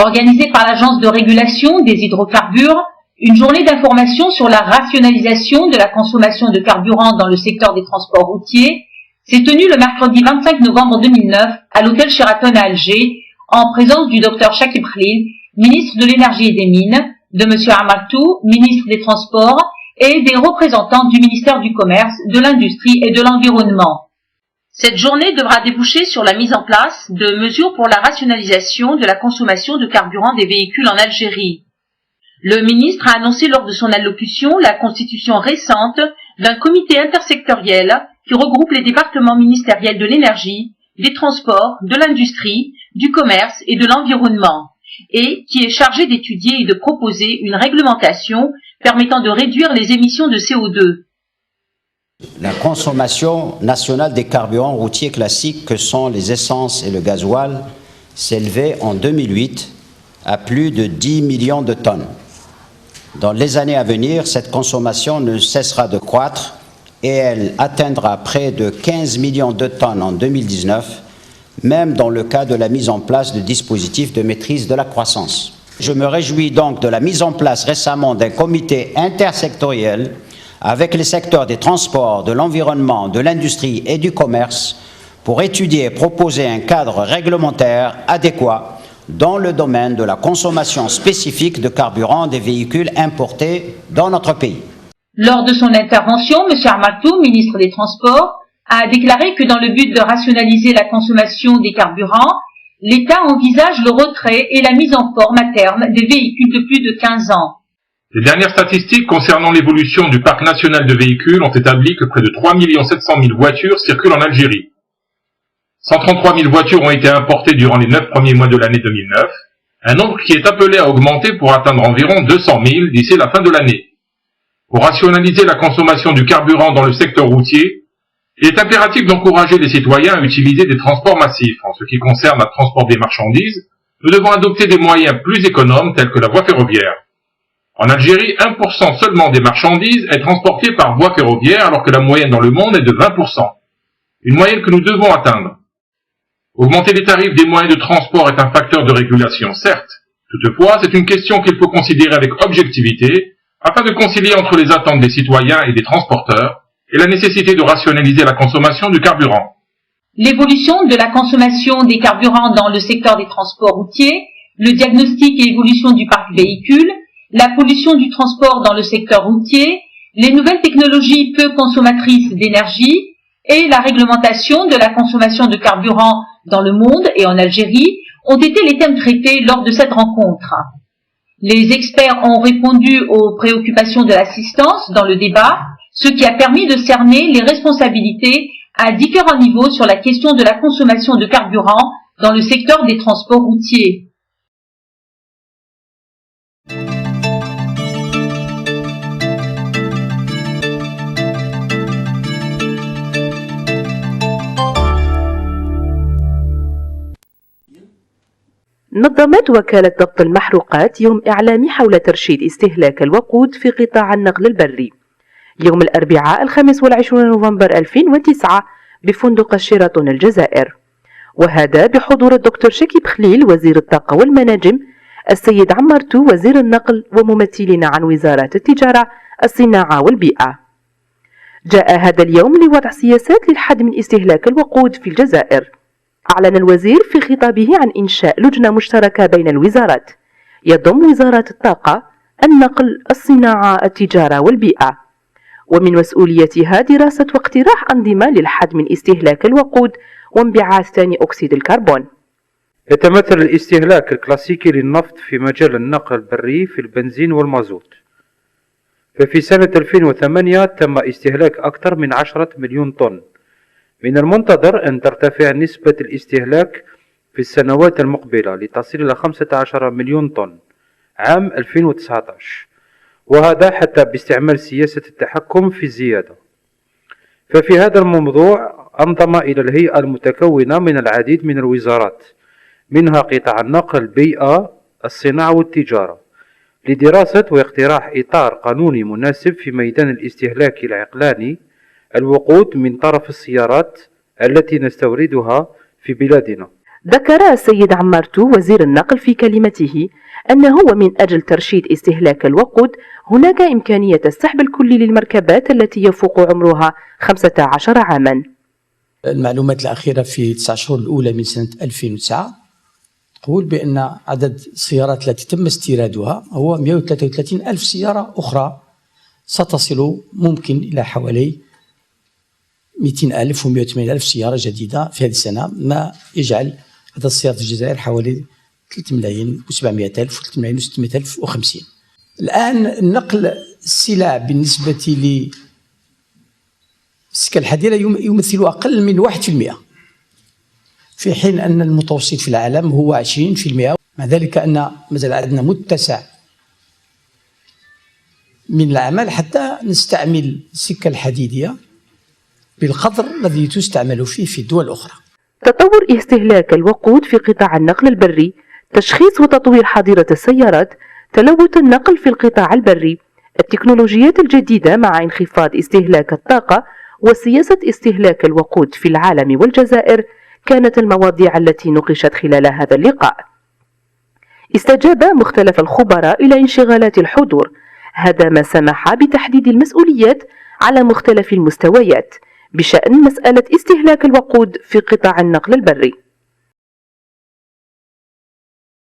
Organisée par l'Agence de régulation des hydrocarbures, une journée d'information sur la rationalisation de la consommation de carburant dans le secteur des transports routiers s'est tenue le mercredi 25 novembre 2009 à l'hôtel Sheraton à Alger, en présence du Dr Chakib Khalil, ministre de l'Énergie et des Mines, de M. Amartou, ministre des Transports, et des représentants du ministère du Commerce, de l'Industrie et de l'Environnement. Cette journée devra déboucher sur la mise en place de mesures pour la rationalisation de la consommation de carburant des véhicules en Algérie. Le ministre a annoncé lors de son allocution la constitution récente d'un comité intersectoriel qui regroupe les départements ministériels de l'énergie, des transports, de l'industrie, du commerce et de l'environnement, et qui est chargé d'étudier et de proposer une réglementation permettant de réduire les émissions de CO2. La consommation nationale des carburants routiers classiques que sont les essences et le gasoil s'élevait en 2008 à plus de 10 millions de tonnes. Dans les années à venir, cette consommation ne cessera de croître et elle atteindra près de 15 millions de tonnes en 2019, même dans le cas de la mise en place de dispositifs de maîtrise de la croissance. Je me réjouis donc de la mise en place récemment d'un comité intersectoriel avec les secteurs des transports, de l'environnement, de l'industrie et du commerce pour étudier et proposer un cadre réglementaire adéquat dans le domaine de la consommation spécifique de carburant des véhicules importés dans notre pays. Lors de son intervention, M. Amartou, ministre des Transports, a déclaré que dans le but de rationaliser la consommation des carburants, l'État envisage le retrait et la mise en forme à terme des véhicules de plus de 15 ans. Les dernières statistiques concernant l'évolution du parc national de véhicules ont établi que près de 3 700 000 voitures circulent en Algérie. 133 000 voitures ont été importées durant les 9 premiers mois de l'année 2009, un nombre qui est appelé à augmenter pour atteindre environ 200 000 d'ici la fin de l'année. Pour rationaliser la consommation du carburant dans le secteur routier, il est impératif d'encourager les citoyens à utiliser des transports massifs. En ce qui concerne le transport des marchandises, nous devons adopter des moyens plus économes tels que la voie ferroviaire. En Algérie, 1% seulement des marchandises est transportée par voie ferroviaire alors que la moyenne dans le monde est de 20%. Une moyenne que nous devons atteindre. Augmenter les tarifs des moyens de transport est un facteur de régulation, certes. Toutefois, c'est une question qu'il faut considérer avec objectivité afin de concilier entre les attentes des citoyens et des transporteurs et la nécessité de rationaliser la consommation du carburant. L'évolution de la consommation des carburants dans le secteur des transports routiers, le diagnostic et évolution du parc véhicule, la pollution du transport dans le secteur routier, les nouvelles technologies peu consommatrices d'énergie et la réglementation de la consommation de carburant dans le monde et en Algérie ont été les thèmes traités lors de cette rencontre. Les experts ont répondu aux préoccupations de l'assistance dans le débat, ce qui a permis de cerner les responsabilités à différents niveaux sur la question de la consommation de carburant dans le secteur des transports routiers. نظمت وكالة ضبط المحروقات يوم إعلامي حول ترشيد استهلاك الوقود في قطاع النقل البري يوم الأربعاء 25 نوفمبر 2009 بفندق الشيراتون الجزائر، وهذا بحضور الدكتور شكيب خليل وزير الطاقة والمناجم، السيد عمرتو وزير النقل وممثلين عن وزارات التجارة، الصناعة والبيئة. جاء هذا اليوم لوضع سياسات للحد من استهلاك الوقود في الجزائر. أعلن الوزير في خطابه عن إنشاء لجنة مشتركة بين الوزارات يضم وزارات الطاقة، النقل، الصناعة، التجارة والبيئة، ومن مسؤوليتها دراسة واقتراح أنظمة للحد من استهلاك الوقود وانبعاث ثاني أكسيد الكربون. يتمثل الاستهلاك الكلاسيكي للنفط في مجال النقل البري في البنزين والمازوت، ففي سنة 2008 تم استهلاك أكثر من 10 مليون طن. من المنتظر أن ترتفع نسبة الاستهلاك في السنوات المقبلة لتصل إلى 15 مليون طن عام 2019، وهذا حتى باستعمال سياسة التحكم في الزيادة. ففي هذا الموضوع انضم إلى الهيئة المتكونة من العديد من الوزارات، منها قطاع النقل، البيئة، الصناعة والتجارة، لدراسة واقتراح إطار قانوني مناسب في ميدان الاستهلاك العقلاني الوقود من طرف السيارات التي نستوردها في بلادنا. ذكر السيد عمارتو وزير النقل في كلمته أنه ومن أجل ترشيد استهلاك الوقود هناك إمكانية السحب الكلي للمركبات التي يفوق عمرها 15 عاما. المعلومات الأخيرة في 9 شهور الأولى من سنة 2009 تقول بأن عدد السيارات التي تم استيرادها هو 133 ألف سيارة أخرى، ستصل ممكن إلى حوالي 200 ألف و 180 ألف سيارة جديدة في هذه السنة، ما يجعل عدد السيارات في الجزائر حوالي 3 ملايين و 700 ألف و 3 ملايين و 600 ألف و 50. الآن نقل السلع بالنسبة للسكة الحديثة يمثل أقل من 1%، في حين أن المتوسط في العالم هو 20%. مع ذلك أن مازال عندنا متسع من الأعمال حتى نستعمل السكة الحديدية بالقدر الذي تستعمل فيه في الدول الأخرى. تطور استهلاك الوقود في قطاع النقل البري، تشخيص وتطوير حظيرة السيارات، تلوث النقل في القطاع البري، التكنولوجيات الجديدة مع انخفاض استهلاك الطاقة وسياسة استهلاك الوقود في العالم والجزائر كانت المواضيع التي ناقشت خلال هذا اللقاء. استجاب مختلف الخبراء إلى انشغالات الحضور، هذا ما سمح بتحديد المسؤوليات على مختلف المستويات بشأن مسألة استهلاك الوقود في قطاع النقل البري.